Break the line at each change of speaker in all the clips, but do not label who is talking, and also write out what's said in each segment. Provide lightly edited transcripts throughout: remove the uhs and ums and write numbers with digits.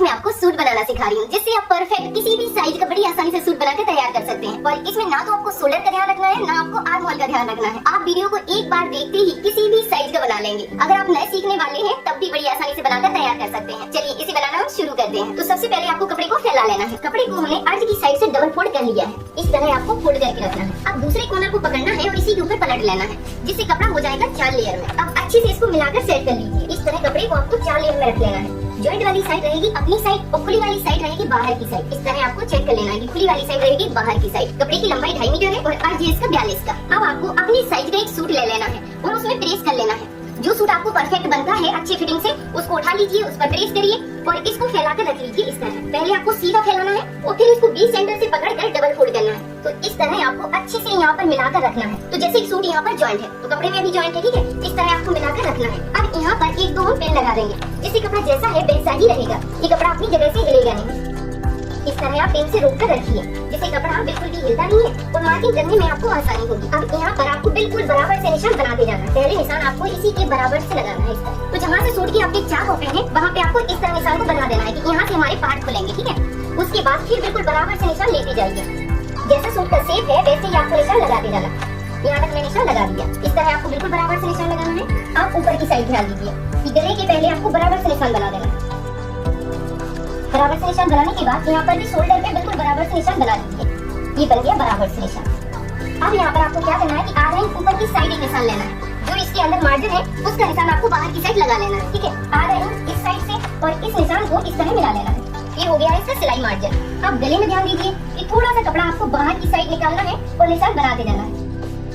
मैं आपको सूट बनाना सिखा रही हूँ, जिससे आप परफेक्ट किसी भी साइज का बड़ी आसानी से सूट बनाकर तैयार कर सकते हैं। और इसमें ना तो आपको शोल्डर का ध्यान रखना है, ना आपको आर्म होल का ध्यान रखना है। आप वीडियो को एक बार देखते ही किसी भी साइज का बना लेंगे। अगर आप नए सीखने वाले हैं तब भी बड़ी आसानी से बनाकर तैयार कर सकते हैं। चलिए इसे बनाना हम शुरू करते हैं। तो सबसे पहले आपको कपड़े को फैला लेना है। कपड़े को हमने अर्ध की साइड से डबल फोल्ड कर लिया है। इस तरह आपको फोल्ड करके रखना है। अब दूसरे कॉर्नर को पकड़ना है और इसी के ऊपर पलट लेना है, जिससे कपड़ा हो जाएगा 4 लेयर में। अब अच्छे से इसको मिलाकर सेट कर लीजिए। इस तरह कपड़े को आपको 4 लेयर में रख लेना है। जॉइंट वाली साइड रहेगी अपनी साइड और खुली वाली साइड रहेगी बाहर की साइड। इस तरह आपको चेक कर लेना है कि खुली वाली साइड रहेगी बाहर की साइड। कपड़े की लंबाई 2.5 मीटर है और अर्ज है इसका 42 का। अब आपको अपनी साइज का एक सूट ले लेना है और उसमें प्रेस कर लेना है। जो सूट आपको परफेक्ट बनता है अच्छी फिटिंग से, उसको उठा लीजिए, उस पर प्रेस करिए और इसको फैलाकर रख लीजिए। इस तरह पहले आपको सीधा फैलाना है और फिर इसको बीच सेंटर से पकड़कर डबल फोल्ड करना है। तो इस तरह आपको अच्छे से यहाँ पर मिलाकर रखना है। तो जैसे सूट यहाँ पर जॉइंट है तो कपड़े में भी जॉइंट है, ठीक है। इस तरह आपको मिलाकर रखना है। अब यहाँ पर 1-2 हम पेन लगा देंगे, जिससे कपड़ा जैसा है वैसा ही रहेगा। ये कपड़ा अपनी जगह से हिलेगा नहीं। इस तरह आप पेन से रोककर रखिए, जिससे कपड़ा बिल्कुल भी हिलता नहीं है और मार्किंग करने में आपको आसानी होगी। अब यहाँ पर आपको बिल्कुल बराबर से निशान बनाते जाना है। पहले निशान आपको इसी के बराबर से लगाना है। इस तरह तो जहाँ से सूट की आपके 4 ओपन है वहाँ पे आपको इस तरह निशान को बना देना है कि यहाँ से हमारे पार्ट खुलेंगे, ठीक है। उसके बाद फिर बिल्कुल बराबर से निशान लेते जाइए। जैसा सूट का शेप है वैसे ही आपको निशान लगाते जाना। यहाँ तक मैं निशान लगा दिया। इस तरह आपको बिल्कुल बराबर से निशान लगाना है। आप ऊपर की साइड ध्यान दीजिए कि गले के पहले आपको बराबर से निशान बना देना है। बराबर से निशान बनाने के बाद यहाँ पर भी शोल्डर पे बिल्कुल बराबर से निशान बना दीजिए। ये बन गया बराबर से निशान। अब यहाँ पर आपको क्या करना है कि आधा इंच ऊपर की साइड एक निशान लेना है। जो इसके अंदर मार्जिन है उसका निशान आपको बाहर की साइड लगा लेना है, ठीक है। आधा इंच इस साइड से और इस निशान को इस तरह मिला लेना है। ये हो गया है इसका सिलाई मार्जिन। अब गले में ध्यान दीजिए कि थोड़ा सा कपड़ा आपको बाहर की साइड निकालना है और निशान बनाते जाना है,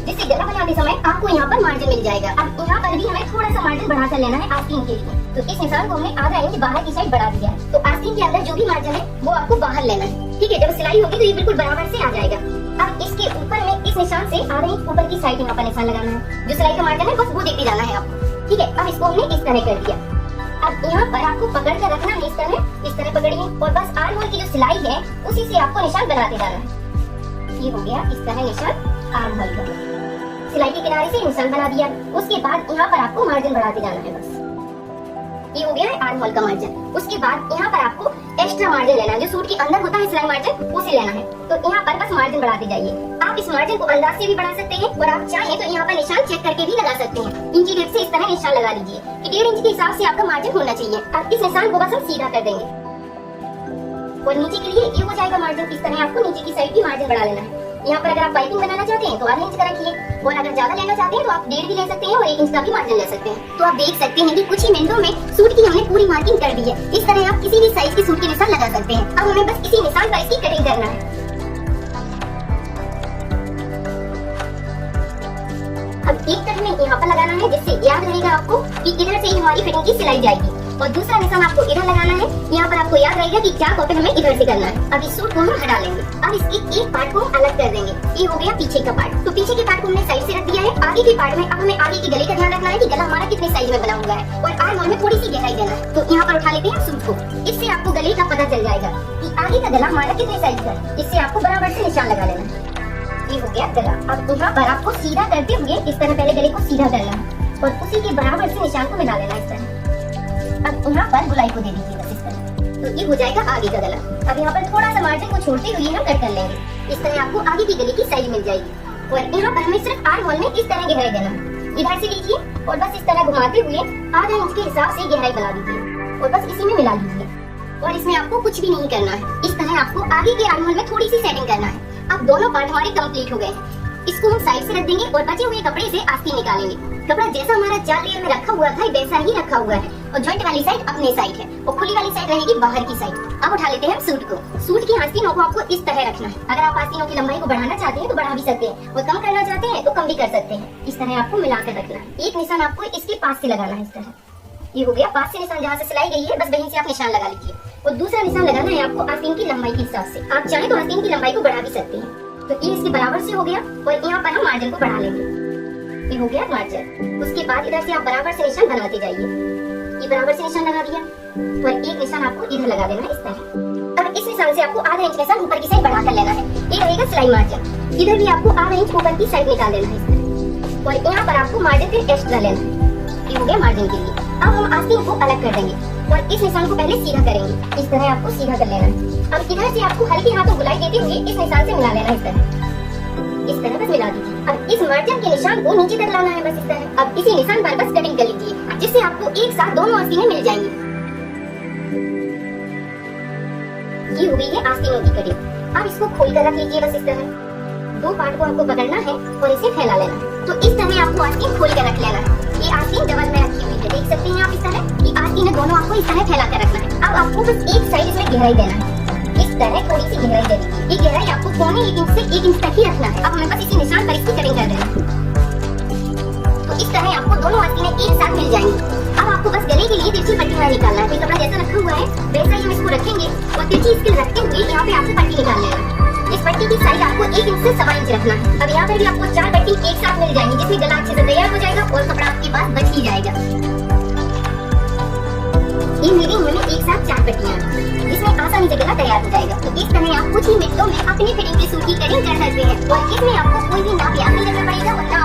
जिससे गला बनाते समय आपको यहाँ पर मार्जिन मिल जाएगा। अब यहाँ पर भी हमें थोड़ा सा मार्जिन बढ़ा कर लेना है आस्तीन के लिए। तो इस निशान को हमने आधा इंच बाहर की साइड बढ़ा दिया है। तो आस्तीन के अंदर जो भी मार्जिन है वो आपको बाहर लेना है, ठीक है। जब सिलाई होगी तो ये बिल्कुल बराबर से आ जाएगा। अब इसके ऊपर में इस निशान से आधा इंच ऊपर की साइड यहाँ पर निशान लगाना है। जो सिलाई का मार्जिन है बस वो देखते जाना है आपको, ठीक है। अब इसको हमने इस तरह कर दिया। अब यहाँ पर आपको पकड़ कर रखना है। इस तरह पकड़िए और बस आर्म होल की जो सिलाई है उसी से आपको निशान बनाते जाना है। ये हो गया इस तरह निशान आर्म होल का। सिलाई के किनारे से निशान बना दिया। उसके बाद यहाँ पर आपको मार्जिन बढ़ाते जाना है बस। ये हो गया है आर्म होल का मार्जिन। उसके बाद यहाँ पर आपको एक्स्ट्रा मार्जिन लेना है। जो सूट के अंदर होता है सिलाई मार्जिन उसे लेना है। तो यहाँ पर बस मार्जिन बढ़ाते जाइए। आप इस मार्जिन को अंदाज से भी बढ़ा सकते हैं और आप चाहें तो यहाँ पर निशान चेक करके भी लगा सकते हैं। इंची टेप से इस तरह निशान लगा लीजिए कि 1.5 इंच के हिसाब से आपका मार्जिन होना चाहिए। अब इस निशान को बस हम सीधा कर देंगे और नीचे के लिए ये हो जाएगा मार्जिन। इस तरह आपको नीचे की साइड भी मार्जिन बढ़ा लेना है। यहाँ पर अगर आप पाइपिंग बनाना चाहते हैं तो आधा इंच का रखिए और अगर ज्यादा लेना चाहते हैं तो आप 1.5 भी ले सकते हैं और 1 इंच का भी मार्जिन ले सकते हैं। तो आप देख सकते हैं कि कुछ ही मिनटों में सूट की हमने पूरी मार्किंग कर दी है। इस तरह आप किसी भी साइज के सूट के निशान लगा सकते हैं। अब हमें बस इसी निशान पर इसकी कटिंग करना है। अब एक कट में यहाँ पर लगाना है, जिससे याद रहेगा आपको कि इधर से ही हमारी फिटिंग की सिलाई जाएगी। और दूसरा निशान आपको इधर लगाना है। यहाँ पर आपको याद रहेगा कि 4 कॉपी हमें इधर से करना है। अब इस सूट को हम हटा लेंगे। अब इसके एक पार्ट को हम अलग कर देंगे। ये हो गया पीछे का पार्ट। तो पीछे के पार्ट को हमने साइड से रख दिया है। आगे के पार्ट में अब हमें आगे के गले का ध्यान रखना है कि गला हमारा कितने साइज में बना हुआ है और आर्म होल में थोड़ी सी गहराई देना है। तो यहाँ पर उठा लेते हैं सूट को। इससे आपको गले का पता चल जाएगा कि आगे का गला हमारा कितने साइज का है। इससे आपको बराबर से निशान लगा लेना है। ये हो गया गला। अब यहाँ पर आपको सीधा करते हुए इस तरह पहले गले को सीधा करना है और उसी के बराबर से निशान को मिला लेना है इस तरह। अब यहाँ पर गुलाई को दे दीजिए बस इस तरह। तो ये हो जाएगा आगे का गला। अब यहाँ पर थोड़ा सा मार्जिन को छोड़ते हुए हम कट कर लेंगे। इस तरह आपको आगे की गले की साइज मिल जाएगी। और यहाँ पर हमें सिर्फ आर्म होल में इस तरह गहराई देना है। इधर से लीजिए और बस इस तरह घुमाते हुए आधा इंच के हिसाब से गहराई बना दीजिए और बस इसी में मिला लीजिए। और इसमें आपको कुछ भी नहीं करना है। इस तरह आपको आगे के आर्म होल में थोड़ी सी सेटिंग करना है। अब दोनों पार्ट हमारे कंप्लीट हो गए हैं। इसको हम साइड से रख देंगे और बचे हुए कपड़े से आस्तीन निकालेंगे। कपड़ा जैसा हमारा 4 लेयर में रखा हुआ था वैसा ही रखा हुआ है और जॉइंट वाली साइड अपने साइड है और खुली वाली साइड रहेगी बाहर की साइड। अब उठा लेते हैं हम सूट को। सूट की आस्तीनों को आपको इस तरह रखना है। अगर आप आस्तीनों की लंबाई को बढ़ाना चाहते हैं तो बढ़ा भी सकते हैं और कम करना चाहते हैं तो कम भी कर सकते हैं। इस तरह आपको मिलाकर रखना है। एक निशान आपको इसके पास से लगाना है इस तरह। ये हो गया पास से निशान, जहाँ से सिलाई गई है बस वहीं से आप निशान लगा लीजिए। और दूसरा निशान लगाना है आपको आस्तीन की लंबाई के हिसाब से। आप चाहे तो आस्तीन की लंबाई को बढ़ा भी सकते हैं। तो ये इसके बराबर से हो गया और यहाँ पर हम मार्जिन को बढ़ा लेंगे। ये हो गया मार्जिन। उसके बाद इधर से आप बराबर से निशान बनाते जाइए। ये बराबर से निशान लगा दिया और एक निशान आपको इधर लगा देना है इस तरह। अब इस निशान से आपको आधा इंच निशान ऊपर की साइड बढ़ा कर लेना है। ये रहेगा सिलाई मार्जिन। इधर भी आपको आधा इंच ऊपर की साइड निकाल लेना है इस तरह और यहाँ पर आपको मार्जिन फिर एक्स्ट्रा लेना है। ये हो गया मार्जिन के लिए। अब हम आस्तीन को अलग कर देंगे। और इस निशान को पहले सीधा करेंगे। इस तरह आपको सीधा कर लेना है। अब इधर से आपको हल्के हाथों बुलाई देते हुए इस निशान से मिला लेना है। इस तरह बस मिला दीजिए। अब इस मार्जिन के निशान को नीचे तक लाना है, बस इस तरह। अब इसी निशान पर बस कटिंग कर लीजिए, जिससे आपको एक साथ दोनों आस्तीनें मिल जाएंगी। ये हो गई है आस्तीनों की कटिंग। अब इसको खोल कर रख लीजिए, बस इस तरह। दो पार्ट को आपको पकड़ना है और इसे फैला लेना। तो इस तरह आपको आस्तीन खोल कर रख लेना है। ये आस्तीन डबल में रखी हुई है, देख सकते हैं आप इस तरह। ये आस्तीनें दोनों आपको इस तरह फैला कर रखना है। अब आपको बस एक साइड इसमें गहराई देना है, इस तरह थोड़ी सी गहराई दे दीजिए। ये गहराई आपको 1.25 इंच से 1 इंच तक ही रखना है। अब हमें बस इसी निशान पर इसकी कटिंग कर देना है। तो इस तरह आपको दोनों आस्तीनें एक साथ मिल जाएंगी। अब आपको बस गले के लिए तिरछी पट्टी यहाँ निकालना है। कपड़ा जैसा रखा हुआ है वैसा ही हम इसको रखेंगे और तिरछी स्केल रखते हुए यहाँ पे आपको पट्टी निकाल लेना है। इस पट्टी की साइज आपको 1 इंच से 1.25 इंच रखना है। अब यहाँ पे भी आपको 4 पट्टी एक साथ मिल जाएंगी, जिसमें गला अच्छे से तैयार हो जाएगा और कपड़ा आपके पास बच ही जाएगा। ये मेरी उम्र में एक साथ 4 पट्टियां हैं, जिसमें आसानी से गला तैयार हो जाएगा। तो इस तरह आप कुछ ही मिनटों में अपनी फिटिंग के सूट की कटिंग कर सकते हैं और इसमें आपको कोई भी नाप याद नहीं करना पड़ेगा और ना